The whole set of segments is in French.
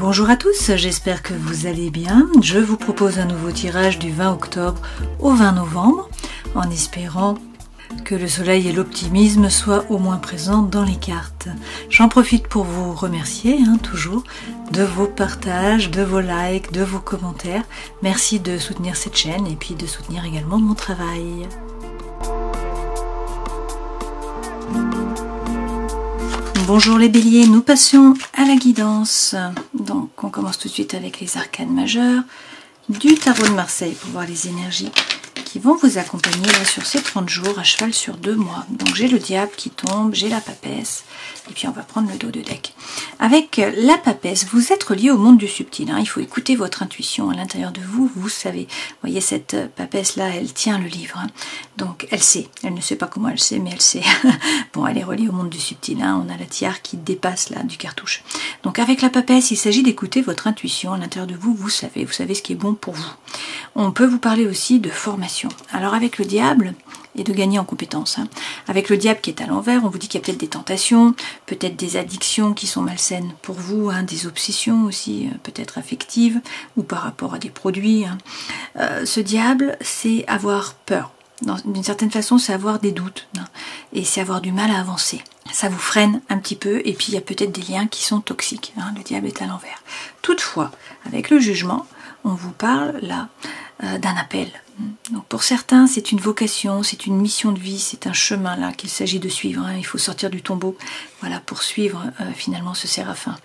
Bonjour à tous, j'espère que vous allez bien. Je vous propose un nouveau tirage du 20 octobre au 20 novembre, en espérant que le soleil et l'optimisme soient au moins présents dans les cartes. J'en profite pour vous remercier, toujours, de vos partages, de vos likes, de vos commentaires. Merci de soutenir cette chaîne et puis de soutenir également mon travail. Bonjour les béliers, nous passons à la guidance. Donc on commence tout de suite avec les arcanes majeures du tarot de Marseille pour voir les énergies qui vont vous accompagner là sur ces 30 jours à cheval sur 2 mois. Donc j'ai le diable qui tombe, j'ai la papesse et puis on va prendre le dos de deck. Avec la papesse, vous êtes relié au monde du subtil. Il faut écouter votre intuition à l'intérieur de vous, vous savez. Vous voyez cette papesse là, elle tient le livre. Donc elle sait, elle ne sait pas comment elle sait, mais elle sait. Bon, elle est reliée au monde du subtil. On a la tiare qui dépasse là du cartouche. Donc avec la papesse, il s'agit d'écouter votre intuition à l'intérieur de vous, vous savez ce qui est bon pour vous. On peut vous parler aussi de formation. Alors avec le diable, et de gagner en compétences. Avec le diable qui est à l'envers, on vous dit qu'il y a peut-être des tentations, peut-être des addictions qui sont malsaines pour vous, des obsessions aussi, peut-être affectives, ou par rapport à des produits. Ce diable, c'est avoir peur. D'une certaine façon, c'est avoir des doutes, et c'est avoir du mal à avancer. Ça vous freine un petit peu, et puis il y a peut-être des liens qui sont toxiques. Le diable est à l'envers. Toutefois, avec le jugement, on vous parle là d'un appel. Donc pour certains, c'est une vocation, c'est une mission de vie, c'est un chemin là qu'il s'agit de suivre. Il faut sortir du tombeau, voilà, pour suivre finalement ce séraphin.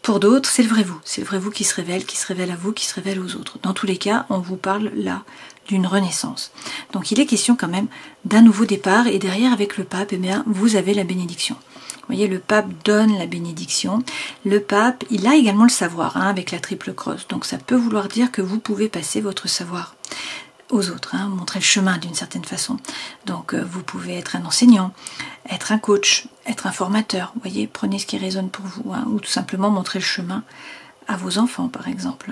Pour d'autres, c'est le vrai vous qui se révèle à vous, qui se révèle aux autres. Dans tous les cas, on vous parle là d'une renaissance. Donc il est question quand même d'un nouveau départ, et derrière avec le pape, vous avez la bénédiction. Vous voyez, le pape donne la bénédiction. Le pape, il a également le savoir, avec la triple crosse. Donc ça peut vouloir dire que vous pouvez passer votre savoir aux autres, montrer le chemin d'une certaine façon. Donc vous pouvez être un enseignant, être un coach, être un formateur. Vous voyez, prenez ce qui résonne pour vous, ou tout simplement montrer le chemin à vos enfants, par exemple,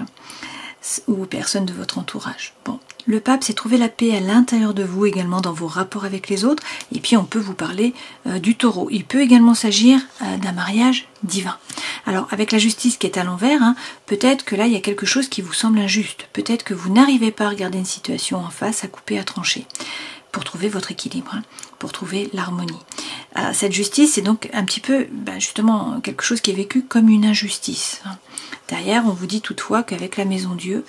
ou aux personnes de votre entourage. Bon, le pape, c'est trouver la paix à l'intérieur de vous, également dans vos rapports avec les autres. Et puis on peut vous parler du taureau. Il peut également s'agir d'un mariage divin. Alors avec la justice qui est à l'envers, peut-être que là il y a quelque chose qui vous semble injuste. Peut-être que vous n'arrivez pas à regarder une situation en face, à couper, à trancher, pour trouver votre équilibre, pour trouver l'harmonie. Cette justice, c'est donc un petit peu justement quelque chose qui est vécu comme une injustice. Derrière, on vous dit toutefois qu'avec la Maison Dieu,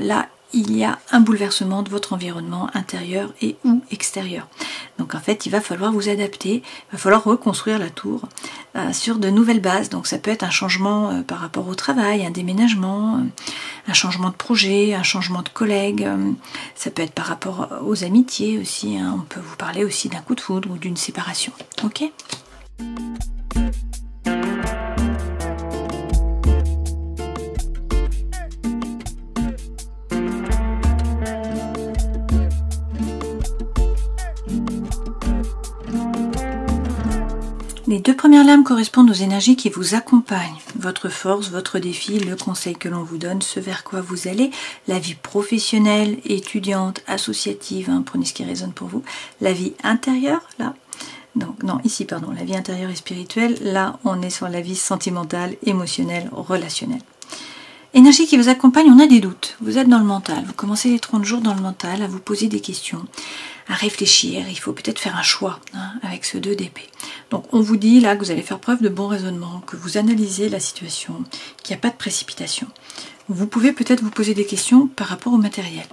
là, il y a un bouleversement de votre environnement intérieur et ou extérieur. Donc en fait, il va falloir vous adapter, il va falloir reconstruire la tour sur de nouvelles bases. Donc ça peut être un changement par rapport au travail, un déménagement, un changement de projet, un changement de collègue. Ça peut être par rapport aux amitiés aussi. On peut vous parler aussi d'un coup de foudre ou d'une séparation. Ok ? Les 2 premières lames correspondent aux énergies qui vous accompagnent, votre force, votre défi, le conseil que l'on vous donne, ce vers quoi vous allez, la vie professionnelle, étudiante, associative, prenez ce qui résonne pour vous, la vie intérieure, là, donc non, ici, pardon, la vie intérieure et spirituelle, là, on est sur la vie sentimentale, émotionnelle, relationnelle. Énergie qui vous accompagne, on a des doutes, vous êtes dans le mental, vous commencez les 30 jours dans le mental, à vous poser des questions, à réfléchir, il faut peut-être faire un choix avec ce 2 d'épée. Donc on vous dit là que vous allez faire preuve de bon raisonnement, que vous analysez la situation, qu'il n'y a pas de précipitation. Vous pouvez peut-être vous poser des questions par rapport au matériel.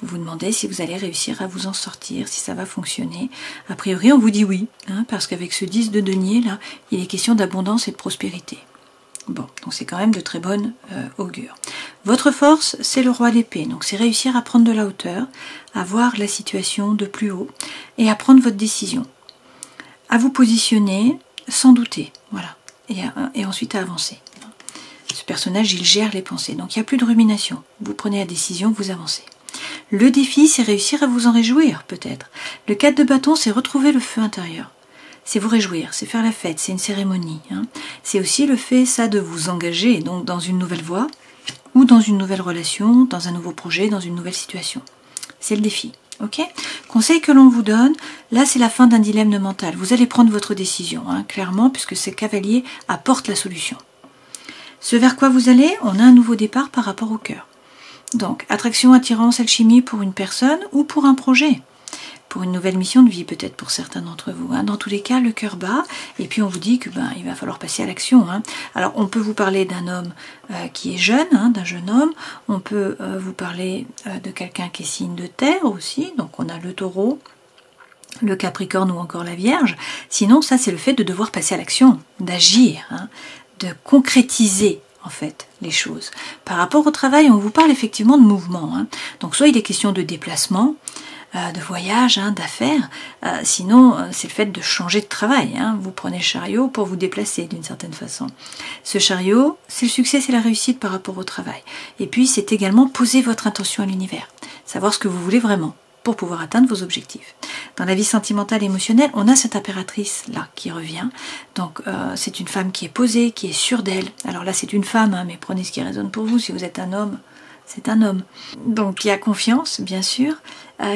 Vous vous demandez si vous allez réussir à vous en sortir, si ça va fonctionner. A priori on vous dit oui, parce qu'avec ce 10 de denier là, il est question d'abondance et de prospérité. Bon, donc c'est quand même de très bonne augure. Votre force, c'est le roi d'épée. Donc c'est réussir à prendre de la hauteur, à voir la situation de plus haut et à prendre votre décision. À vous positionner sans douter, voilà. Et ensuite à avancer. Ce personnage, il gère les pensées. Donc il n'y a plus de rumination. Vous prenez la décision, vous avancez. Le défi, c'est réussir à vous en réjouir, peut-être. Le 4 de bâton, c'est retrouver le feu intérieur. C'est vous réjouir, c'est faire la fête, c'est une cérémonie. C'est aussi le fait, ça, de vous engager donc dans une nouvelle voie, ou dans une nouvelle relation, dans un nouveau projet, dans une nouvelle situation. C'est le défi. Ok ? Conseil que l'on vous donne, là c'est la fin d'un dilemme mental. Vous allez prendre votre décision, clairement, puisque ce cavalier apporte la solution. Ce vers quoi vous allez, on a un nouveau départ par rapport au cœur. Donc, attraction, attirance, alchimie pour une personne ou pour un projet. Pour une nouvelle mission de vie peut-être pour certains d'entre vous. Hein. Dans tous les cas, le cœur bat et puis on vous dit que il va falloir passer à l'action. Hein. Alors on peut vous parler d'un homme qui est jeune, hein, d'un jeune homme. On peut vous parler de quelqu'un qui est signe de terre aussi. Donc on a le taureau, le capricorne ou encore la vierge. Sinon ça c'est le fait de devoir passer à l'action, d'agir, hein, de concrétiser en fait les choses. Par rapport au travail, on vous parle effectivement de mouvement. Hein. Donc soit il est question de déplacement, de voyage, hein, d'affaires, sinon c'est le fait de changer de travail. Hein. Vous prenez le chariot pour vous déplacer d'une certaine façon. Ce chariot, c'est le succès, c'est la réussite par rapport au travail. Et puis c'est également poser votre intention à l'univers, savoir ce que vous voulez vraiment pour pouvoir atteindre vos objectifs. Dans la vie sentimentale et émotionnelle, on a cette impératrice là qui revient. Donc c'est une femme qui est posée, qui est sûre d'elle. Alors là c'est une femme, hein, mais prenez ce qui résonne pour vous. Si vous êtes un homme, c'est un homme. Donc qui a confiance, bien sûr,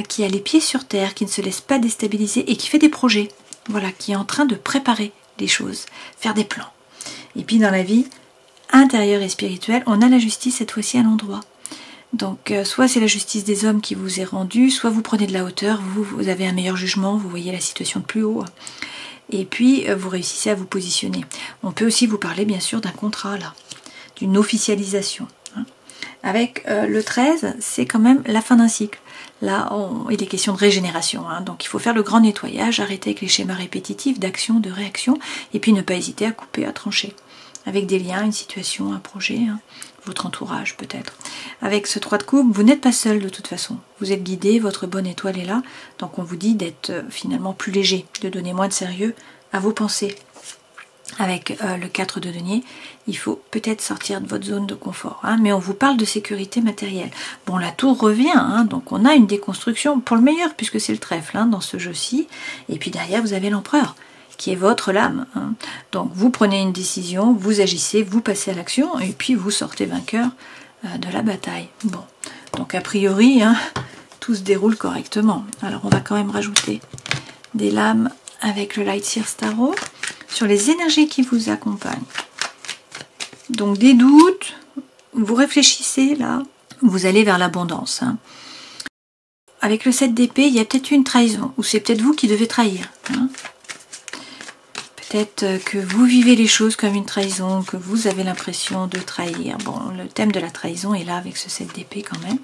qui a les pieds sur terre, qui ne se laisse pas déstabiliser et qui fait des projets. Voilà, qui est en train de préparer les choses, faire des plans. Et puis dans la vie intérieure et spirituelle, on a la justice cette fois-ci à l'endroit. Donc soit c'est la justice des hommes qui vous est rendue, soit vous prenez de la hauteur, vous avez un meilleur jugement, vous voyez la situation de plus haut. Et puis vous réussissez à vous positionner. On peut aussi vous parler bien sûr d'un contrat là, d'une officialisation. Avec le 13, c'est quand même la fin d'un cycle. Là, il est question de régénération. Hein, donc il faut faire le grand nettoyage, arrêter avec les schémas répétitifs d'action, de réaction, et puis ne pas hésiter à couper, à trancher. Avec des liens, une situation, un projet, hein, votre entourage peut-être. Avec ce 3 de coupe, vous n'êtes pas seul de toute façon. Vous êtes guidé, votre bonne étoile est là. Donc on vous dit d'être finalement plus léger, de donner moins de sérieux à vos pensées. Avec le 4 de denier, il faut peut-être sortir de votre zone de confort. Hein, mais on vous parle de sécurité matérielle. Bon, la tour revient, hein, donc on a une déconstruction pour le meilleur, puisque c'est le trèfle hein, dans ce jeu-ci. Et puis derrière, vous avez l'empereur, qui est votre lame. Hein. Donc vous prenez une décision, vous agissez, vous passez à l'action, et puis vous sortez vainqueur de la bataille. Bon, donc a priori, hein, tout se déroule correctement. Alors on va quand même rajouter des lames avec le Light Seer Tarot sur les énergies qui vous accompagnent. Donc des doutes, vous réfléchissez là, vous allez vers l'abondance. Hein. Avec le 7 d'épée, il y a peut-être une trahison, ou c'est peut-être vous qui devez trahir. Hein. Peut-être que vous vivez les choses comme une trahison, que vous avez l'impression de trahir. Bon, le thème de la trahison est là avec ce 7 d'épée quand même.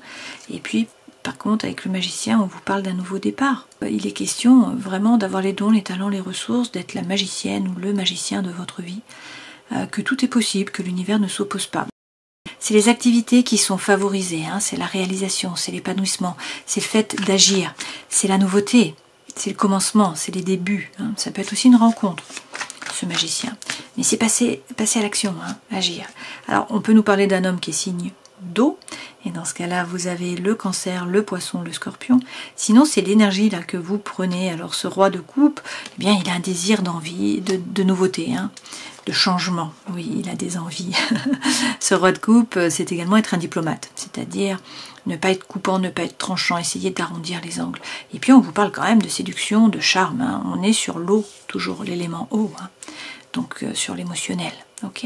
Et puis, par contre, avec le magicien, on vous parle d'un nouveau départ. Il est question vraiment d'avoir les dons, les talents, les ressources, d'être la magicienne ou le magicien de votre vie, que tout est possible, que l'univers ne s'oppose pas. C'est les activités qui sont favorisées, hein, c'est la réalisation, c'est l'épanouissement, c'est le fait d'agir, c'est la nouveauté, c'est le commencement, c'est les débuts. Hein. Ça peut être aussi une rencontre, ce magicien. Mais c'est passer à l'action, hein, agir. Alors, on peut nous parler d'un homme qui est signe d'eau, et dans ce cas-là, vous avez le cancer, le poisson, le scorpion. Sinon, c'est l'énergie là que vous prenez. Alors, ce roi de coupe, eh bien, il a un désir d'envie, de nouveauté, hein, de changement. Oui, il a des envies. Ce roi de coupe, c'est également être un diplomate, c'est-à-dire ne pas être coupant, ne pas être tranchant, essayer d'arrondir les angles. Et puis, on vous parle quand même de séduction, de charme. Hein. On est sur l'eau, toujours l'élément eau, hein. Donc sur l'émotionnel. Ok.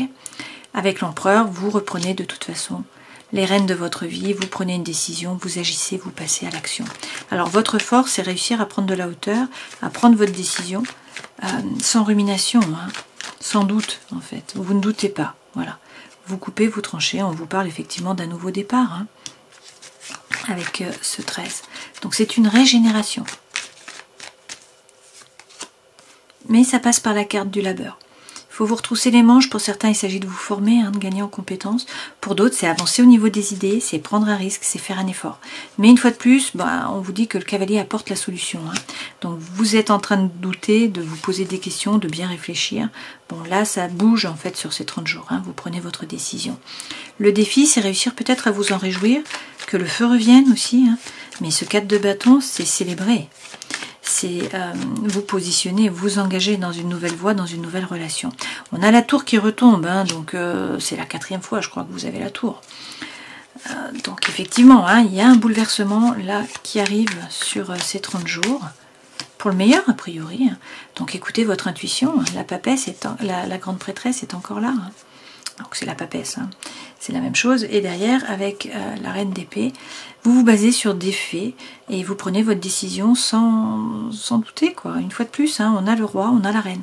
Avec l'empereur, vous reprenez de toute façon les rênes de votre vie, vous prenez une décision, vous agissez, vous passez à l'action. Alors votre force, c'est réussir à prendre de la hauteur, à prendre votre décision sans rumination, hein, sans doute en fait. Vous ne doutez pas, voilà. Vous coupez, vous tranchez, on vous parle effectivement d'un nouveau départ, hein, avec ce 13. Donc c'est une régénération. Mais ça passe par la carte du labeur. Il faut vous retrousser les manches. Pour certains, il s'agit de vous former, hein, de gagner en compétences. Pour d'autres, c'est avancer au niveau des idées, c'est prendre un risque, c'est faire un effort. Mais une fois de plus, on vous dit que le cavalier apporte la solution. Hein. Donc vous êtes en train de douter, de vous poser des questions, de bien réfléchir. Bon, là, ça bouge en fait sur ces 30 jours. Hein. Vous prenez votre décision. Le défi, c'est réussir peut-être à vous en réjouir, que le feu revienne aussi. Hein. Mais ce 4 de bâton, c'est célébrer. C'est vous positionner, vous engager dans une nouvelle voie, dans une nouvelle relation. On a la tour qui retombe, hein, donc c'est la 4e fois, je crois, que vous avez la tour. Donc effectivement, hein, il y a un bouleversement là qui arrive sur ces 30 jours, pour le meilleur a priori. Hein. Donc écoutez votre intuition, la papesse, la grande prêtresse est encore là. Hein. donc c'est la papesse, hein. C'est la même chose. Et derrière, avec la reine d'épée, vous vous basez sur des faits et vous prenez votre décision sans douter, quoi. Une fois de plus, hein, on a le roi, on a la reine.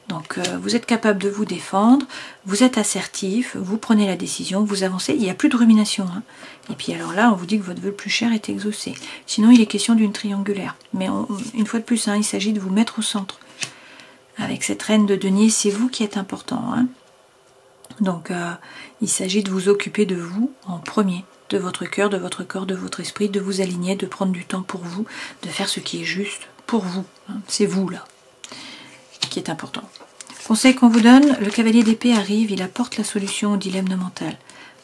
Donc vous êtes capable de vous défendre, vous êtes assertif, vous prenez la décision, vous avancez, il n'y a plus de rumination, hein. Et puis alors là, on vous dit que votre vœu le plus cher est exaucé. Sinon, il est question d'une triangulaire. Mais une fois de plus, hein, il s'agit de vous mettre au centre. Avec cette reine de denier, c'est vous qui êtes important, hein. Donc il s'agit de vous occuper de vous en premier, de votre cœur, de votre corps, de votre esprit, de vous aligner, de prendre du temps pour vous, de faire ce qui est juste pour vous, hein. C'est vous là qui est important. Conseil qu'on vous donne, le cavalier d'épée arrive, il apporte la solution au dilemme mental.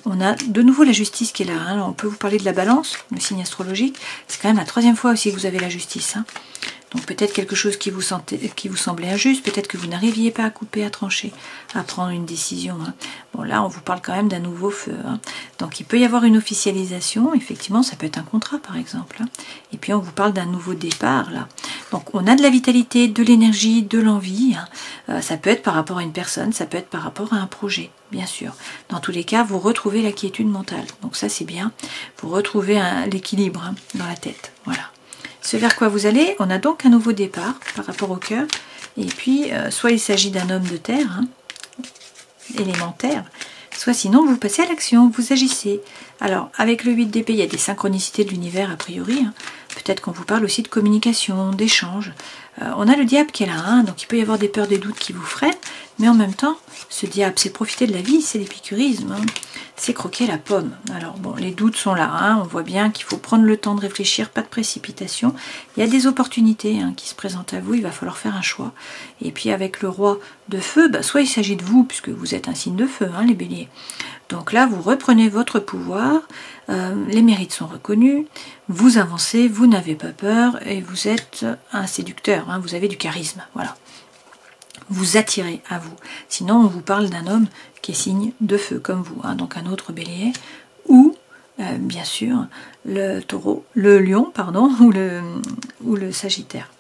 On a de nouveau la justice qui est là, hein. Alors, on peut vous parler de la balance, le signe astrologique, c'est quand même la 3e fois aussi que vous avez la justice, hein. Donc peut-être quelque chose qui vous semblait injuste, peut-être que vous n'arriviez pas à couper, à trancher, à prendre une décision, hein. Bon là, on vous parle quand même d'un nouveau feu, hein. Donc il peut y avoir une officialisation, effectivement, ça peut être un contrat par exemple, hein. Et puis on vous parle d'un nouveau départ là. Donc on a de la vitalité, de l'énergie, de l'envie, hein. Ça peut être par rapport à une personne, ça peut être par rapport à un projet, bien sûr. Dans tous les cas, vous retrouvez la quiétude mentale. Donc ça c'est bien, vous retrouvez l'équilibre, hein, dans la tête, voilà. Ce vers quoi vous allez, on a donc un nouveau départ par rapport au cœur. Et puis, soit il s'agit d'un homme de terre, hein, élémentaire, soit sinon vous passez à l'action, vous agissez. Alors, avec le 8 d'épée, il y a des synchronicités de l'univers a priori, hein. Peut-être qu'on vous parle aussi de communication, d'échange. On a le diable qui est là, hein, donc il peut y avoir des peurs, des doutes qui vous freinent, mais en même temps, ce diable, c'est profiter de la vie, c'est l'épicurisme, hein. C'est croquer la pomme. Alors bon, les doutes sont là, hein. On voit bien qu'il faut prendre le temps de réfléchir, pas de précipitation. Il y a des opportunités, hein, qui se présentent à vous, il va falloir faire un choix. Et puis avec le roi de feu, bah, soit il s'agit de vous, puisque vous êtes un signe de feu, hein, les béliers. Donc là, vous reprenez votre pouvoir, les mérites sont reconnus, vous avancez, vous n'avez pas peur, et vous êtes un séducteur, hein, vous avez du charisme, voilà. Vous attirez à vous. Sinon, on vous parle d'un homme qui est signe de feu, comme vous, hein, donc un autre bélier, ou, bien sûr, le taureau, le lion, pardon, ou le sagittaire.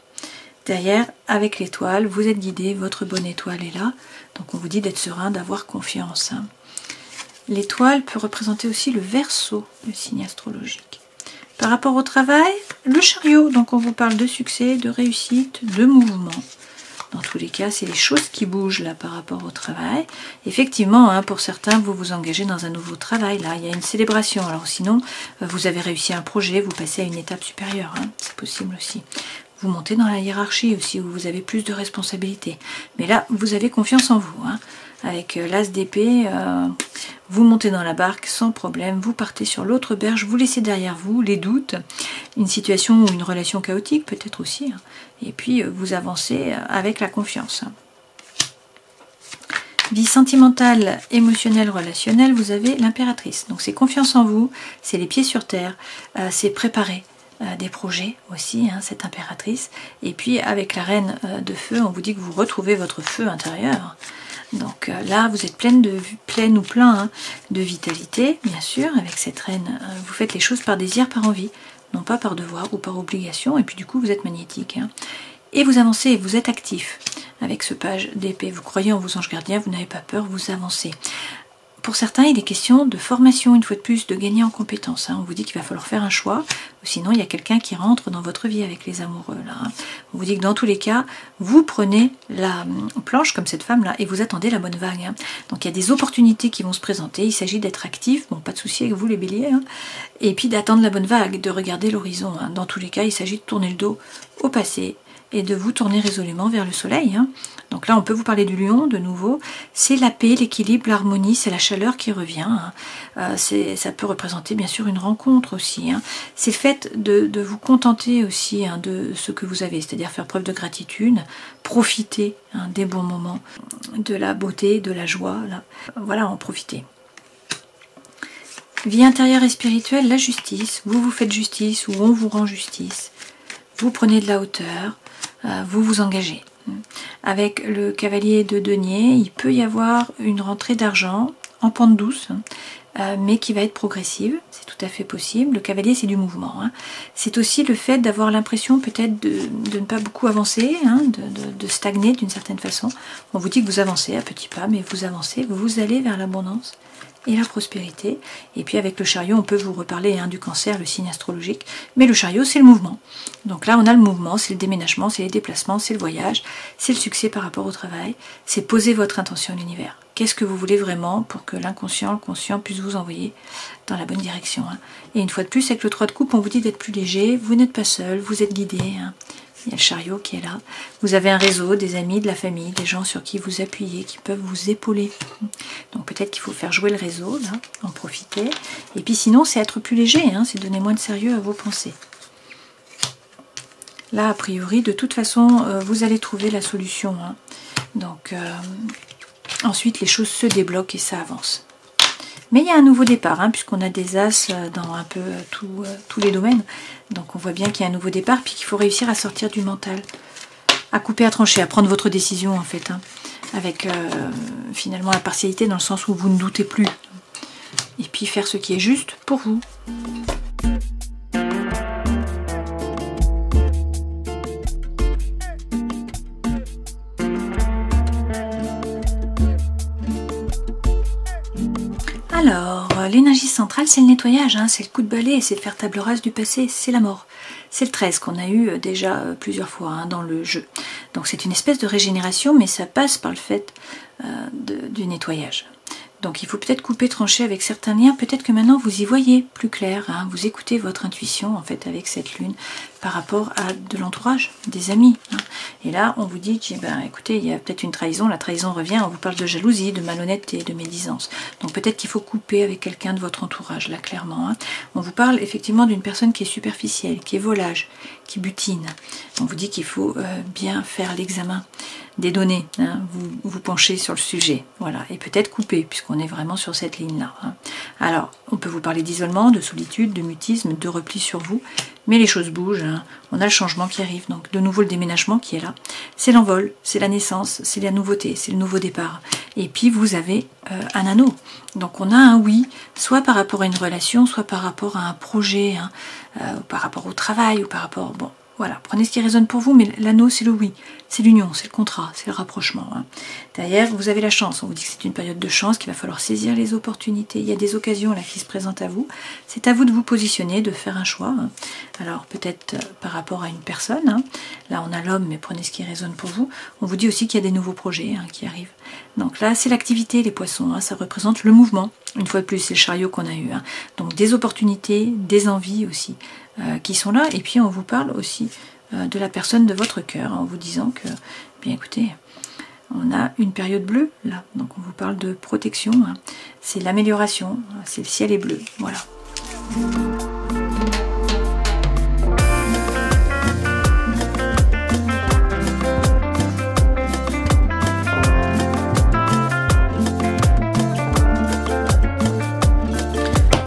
Derrière, avec l'étoile, vous êtes guidé, votre bonne étoile est là, donc on vous dit d'être serein, d'avoir confiance, hein. L'étoile peut représenter aussi le Verseau, le signe astrologique. Par rapport au travail, le chariot, donc on vous parle de succès, de réussite, de mouvement. Dans tous les cas, c'est les choses qui bougent là par rapport au travail. Effectivement, hein, pour certains, vous vous engagez dans un nouveau travail. Là, il y a une célébration. Alors sinon, vous avez réussi un projet, vous passez à une étape supérieure, hein, c'est possible aussi. Vous montez dans la hiérarchie aussi, où vous avez plus de responsabilités. Mais là, vous avez confiance en vous, hein. Avec l'as d'épée, vous montez dans la barque sans problème, vous partez sur l'autre berge, vous laissez derrière vous les doutes, une situation ou une relation chaotique peut-être aussi, hein. Et puis vous avancez avec la confiance. Vie sentimentale, émotionnelle, relationnelle, vous avez l'impératrice. Donc c'est confiance en vous, c'est les pieds sur terre, c'est préparer des projets aussi, hein, cette impératrice. Et puis avec la reine de feu, on vous dit que vous retrouvez votre feu intérieur. Donc là, vous êtes pleine ou plein, hein, de vitalité, bien sûr. Avec cette reine, vous faites les choses par désir, par envie, non pas par devoir ou par obligation. Et puis du coup, vous êtes magnétique, hein. Et vous avancez, vous êtes actif. Avec ce page d'épée, vous croyez en vos anges gardiens, vous n'avez pas peur, vous avancez. Pour certains, il est question de formation, une fois de plus, de gagner en compétences, hein. On vous dit qu'il va falloir faire un choix, ou sinon il y a quelqu'un qui rentre dans votre vie avec les amoureux, là, hein. On vous dit que dans tous les cas, vous prenez la planche, comme cette femme-là, et vous attendez la bonne vague, hein. Donc il y a des opportunités qui vont se présenter, il s'agit d'être actif, bon, pas de souci avec vous les béliers, hein. Et puis d'attendre la bonne vague, de regarder l'horizon, hein. Dans tous les cas, il s'agit de tourner le dos au passé, et de vous tourner résolument vers le soleil, hein. Donc là, on peut vous parler du lion, de nouveau. C'est la paix, l'équilibre, l'harmonie, c'est la chaleur qui revient, hein. Ça peut représenter bien sûr une rencontre aussi, hein. C'est le fait de vous contenter aussi, hein, de ce que vous avez, c'est-à-dire faire preuve de gratitude, profiter, hein, des bons moments, de la beauté, de la joie, là. Voilà, en profiter. Vie intérieure et spirituelle, la justice. Vous vous faites justice ou on vous rend justice. Vous prenez de la hauteur, vous vous engagez. Avec le cavalier de denier, il peut y avoir une rentrée d'argent en pente douce, mais qui va être progressive, c'est tout à fait possible. Le cavalier, c'est du mouvement. Hein. C'est aussi le fait d'avoir l'impression peut-être de ne pas beaucoup avancer, hein, de stagner d'une certaine façon. On vous dit que vous avancez à petits pas, mais vous avancez, vous allez vers l'abondance et la prospérité. Et puis avec le chariot, on peut vous reparler hein, du cancer, le signe astrologique, mais le chariot, c'est le mouvement. Donc là, on a le mouvement, c'est le déménagement, c'est les déplacements, c'est le voyage, c'est le succès par rapport au travail, c'est poser votre intention à l'univers. Qu'est-ce que vous voulez vraiment pour que l'inconscient, le conscient puisse vous envoyer dans la bonne direction hein. Et une fois de plus, avec le 3 de coupe, on vous dit d'être plus léger, vous n'êtes pas seul, vous êtes guidé. Hein. Il y a le chariot qui est là. Vous avez un réseau, des amis, de la famille, des gens sur qui vous appuyez, qui peuvent vous épauler. Donc peut-être qu'il faut faire jouer le réseau, là, en profiter. Et puis sinon, c'est être plus léger, hein, c'est donner moins de sérieux à vos pensées. Là, a priori, de toute façon, vous allez trouver la solution. Hein. Donc, ensuite, les choses se débloquent et ça avance. Mais il y a un nouveau départ, hein, puisqu'on a des as dans un peu tous les domaines. Donc on voit bien qu'il y a un nouveau départ, puis qu'il faut réussir à sortir du mental, à couper, à trancher, à prendre votre décision en fait, hein, avec finalement la partialité dans le sens où vous ne doutez plus. Et puis faire ce qui est juste pour vous. Alors, l'énergie centrale, c'est le nettoyage, hein, c'est le coup de balai, c'est de faire table rase du passé, c'est la mort. C'est le 13 qu'on a eu déjà plusieurs fois hein, dans le jeu. Donc c'est une espèce de régénération, mais ça passe par le fait du nettoyage. Donc il faut peut-être couper, trancher avec certains liens. Peut-être que maintenant vous y voyez plus clair. Hein, vous écoutez votre intuition en fait avec cette lune par rapport à de l'entourage, des amis. Hein. Et là on vous dit que, ben, écoutez, il y a peut-être une trahison. La trahison revient. On vous parle de jalousie, de malhonnêteté, de médisance. Donc peut-être qu'il faut couper avec quelqu'un de votre entourage là clairement. Hein. On vous parle effectivement d'une personne qui est superficielle, qui est volage, qui butine. On vous dit qu'il faut bien faire l'examen des données, hein, vous penchez sur le sujet, voilà, et peut-être couper, puisqu'on est vraiment sur cette ligne-là. Hein. Alors, on peut vous parler d'isolement, de solitude, de mutisme, de repli sur vous, mais les choses bougent, hein. On a le changement qui arrive, donc de nouveau le déménagement qui est là. C'est l'envol, c'est la naissance, c'est la nouveauté, c'est le nouveau départ. Et puis vous avez un anneau, donc on a un oui, soit par rapport à une relation, soit par rapport à un projet, hein, ou par rapport au travail, ou par rapport, bon, voilà, prenez ce qui résonne pour vous, mais l'anneau, c'est le oui, c'est l'union, c'est le contrat, c'est le rapprochement. Hein. Derrière, vous avez la chance. On vous dit que c'est une période de chance, qu'il va falloir saisir les opportunités. Il y a des occasions là qui se présentent à vous. C'est à vous de vous positionner, de faire un choix. Hein. Alors, peut-être par rapport à une personne. Hein. Là, on a l'homme, mais prenez ce qui résonne pour vous. On vous dit aussi qu'il y a des nouveaux projets hein, qui arrivent. Donc là, c'est l'activité, les poissons. Hein. Ça représente le mouvement. Une fois de plus, c'est le chariot qu'on a eu. Hein. Donc, des opportunités, des envies aussi. Qui sont là, et puis on vous parle aussi de la personne de votre cœur, en vous disant que, bien écoutez, on a une période bleue là, donc on vous parle de protection, hein. C'est l'amélioration, c'est le ciel est bleu, voilà.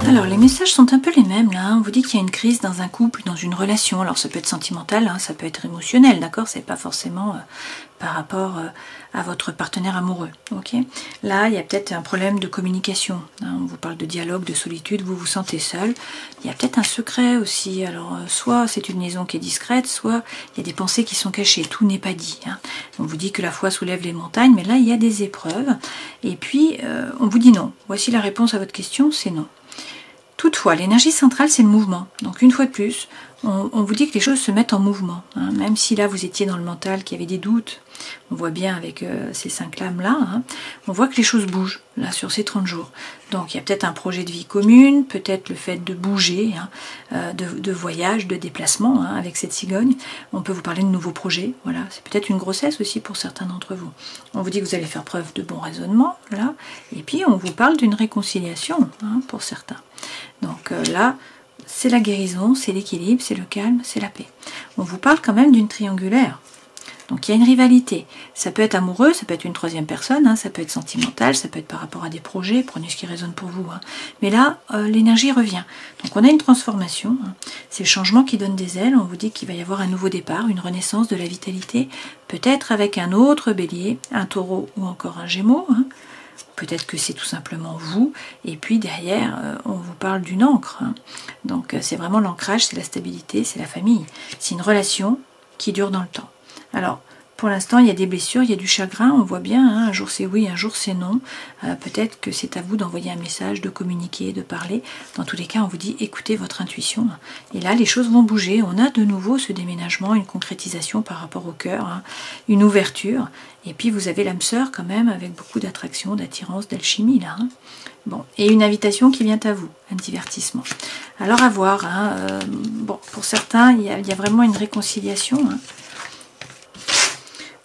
Alors les messages sont un peu les mêmes là, on vous dit qu'il y a une crise dans un couple, dans une relation, alors ça peut être sentimental, hein, ça peut être émotionnel, d'accord, c'est pas forcément par rapport à votre partenaire amoureux, ok. Là il y a peut-être un problème de communication, hein, on vous parle de dialogue, de solitude, vous vous sentez seul, il y a peut-être un secret aussi, alors soit c'est une liaison qui est discrète, soit il y a des pensées qui sont cachées, tout n'est pas dit, hein. On vous dit que la foi soulève les montagnes, mais là il y a des épreuves, et puis on vous dit non, voici la réponse à votre question, c'est non. Toutefois, l'énergie centrale, c'est le mouvement. Donc une fois de plus, on vous dit que les choses se mettent en mouvement. Hein. Même si là, vous étiez dans le mental, qu'il y avait des doutes, on voit bien avec ces 5 lames-là, hein, on voit que les choses bougent, là, sur ces 30 jours. Donc il y a peut-être un projet de vie commune, peut-être le fait de bouger, hein, de voyage, de déplacement, hein, avec cette cigogne. On peut vous parler de nouveaux projets, voilà. C'est peut-être une grossesse aussi pour certains d'entre vous. On vous dit que vous allez faire preuve de bon raisonnement, là. Et puis on vous parle d'une réconciliation, hein, pour certains. Donc là, c'est la guérison, c'est l'équilibre, c'est le calme, c'est la paix. On vous parle quand même d'une triangulaire. Donc il y a une rivalité. Ça peut être amoureux, ça peut être une troisième personne, hein, ça peut être sentimental, ça peut être par rapport à des projets, prenez ce qui résonne pour vous. Hein. Mais là, l'énergie revient. Donc on a une transformation, hein. C'est le changement qui donne des ailes. On vous dit qu'il va y avoir un nouveau départ, une renaissance de la vitalité, peut-être avec un autre bélier, un taureau ou encore un gémeau. Hein. Peut-être que c'est tout simplement vous. Et puis derrière, on vous parle d'une ancre. Hein. Donc c'est vraiment l'ancrage, c'est la stabilité, c'est la famille. C'est une relation qui dure dans le temps. Alors, pour l'instant, il y a des blessures, il y a du chagrin, on voit bien, hein, un jour c'est oui, un jour c'est non. Peut-être que c'est à vous d'envoyer un message, de communiquer, de parler. Dans tous les cas, on vous dit écoutez votre intuition. Et là, les choses vont bouger. On a de nouveau ce déménagement, une concrétisation par rapport au cœur, hein, une ouverture. Et puis vous avez l'âme sœur quand même, avec beaucoup d'attraction, d'attirance, d'alchimie là. Hein. Bon, et une invitation qui vient à vous, un divertissement. Alors à voir, hein, bon, pour certains, il y a vraiment une réconciliation. Hein.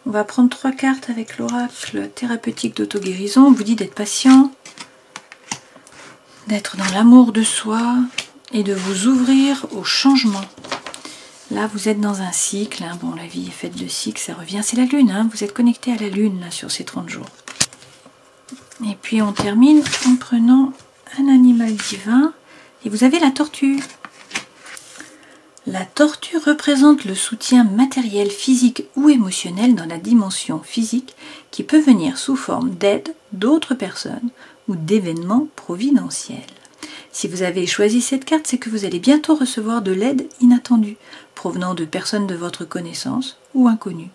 On va prendre 3 cartes avec l'oracle thérapeutique d'auto-guérison. On vous dit d'être patient, d'être dans l'amour de soi et de vous ouvrir au changement. Là, vous êtes dans un cycle. Hein. Bon, la vie est faite de cycles, ça revient. C'est la lune, hein. Vous êtes connecté à la lune là, sur ces 30 jours. Et puis, on termine en prenant un animal divin. Et vous avez la tortue. La tortue représente le soutien matériel, physique ou émotionnel dans la dimension physique qui peut venir sous forme d'aide d'autres personnes ou d'événements providentiels. Si vous avez choisi cette carte, c'est que vous allez bientôt recevoir de l'aide inattendue, provenant de personnes de votre connaissance ou inconnues.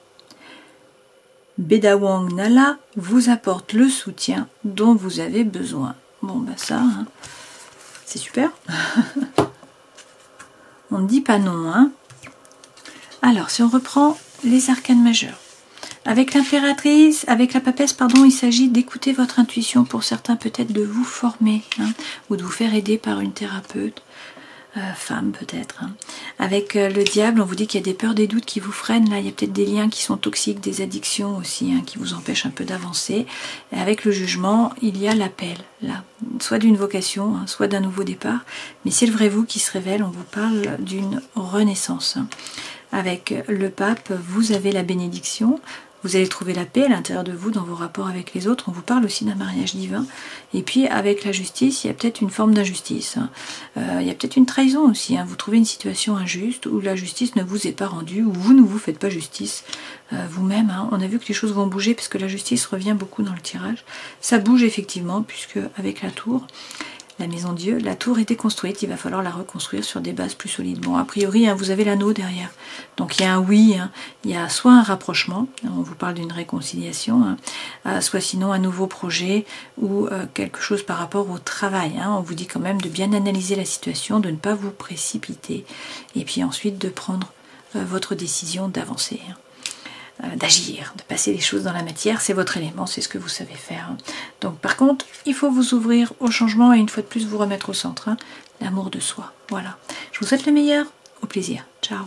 Bedawang Nala vous apporte le soutien dont vous avez besoin. Bon, ben ça, hein, c'est super. On ne dit pas non, hein. Alors, si on reprend les arcanes majeurs. Avec l'impératrice, avec la papesse, pardon, il s'agit d'écouter votre intuition. Pour certains, peut-être de vous former, hein, ou de vous faire aider par une thérapeute, femme peut-être. Hein. Avec le diable, on vous dit qu'il y a des peurs, des doutes qui vous freinent. Là, il y a peut-être des liens qui sont toxiques, des addictions aussi, hein, qui vous empêchent un peu d'avancer. Et avec le jugement, il y a l'appel, là, soit d'une vocation, hein, soit d'un nouveau départ. Mais c'est le vrai vous qui se révèle. On vous parle d'une renaissance. Hein. Avec le pape, vous avez la bénédiction. Vous allez trouver la paix à l'intérieur de vous dans vos rapports avec les autres. On vous parle aussi d'un mariage divin. Et puis avec la justice, il y a peut-être une forme d'injustice. Hein. Il y a peut-être une trahison aussi. Hein. Vous trouvez une situation injuste où la justice ne vous est pas rendue, où vous ne vous faites pas justice vous-même. Hein. On a vu que les choses vont bouger parce que la justice revient beaucoup dans le tirage. Ça bouge effectivement puisque avec la tour, la maison Dieu, la tour était construite, il va falloir la reconstruire sur des bases plus solides. Bon, a priori, hein, vous avez l'anneau derrière. Donc il y a un oui, hein, il y a soit un rapprochement, on vous parle d'une réconciliation, hein, soit sinon un nouveau projet ou quelque chose par rapport au travail. Hein. On vous dit quand même de bien analyser la situation, de ne pas vous précipiter et puis ensuite de prendre votre décision d'avancer. Hein. D'agir, de passer les choses dans la matière, c'est votre élément, c'est ce que vous savez faire. Donc par contre, il faut vous ouvrir au changement et une fois de plus vous remettre au centre, hein, l'amour de soi. Voilà. Je vous souhaite le meilleur, au plaisir. Ciao.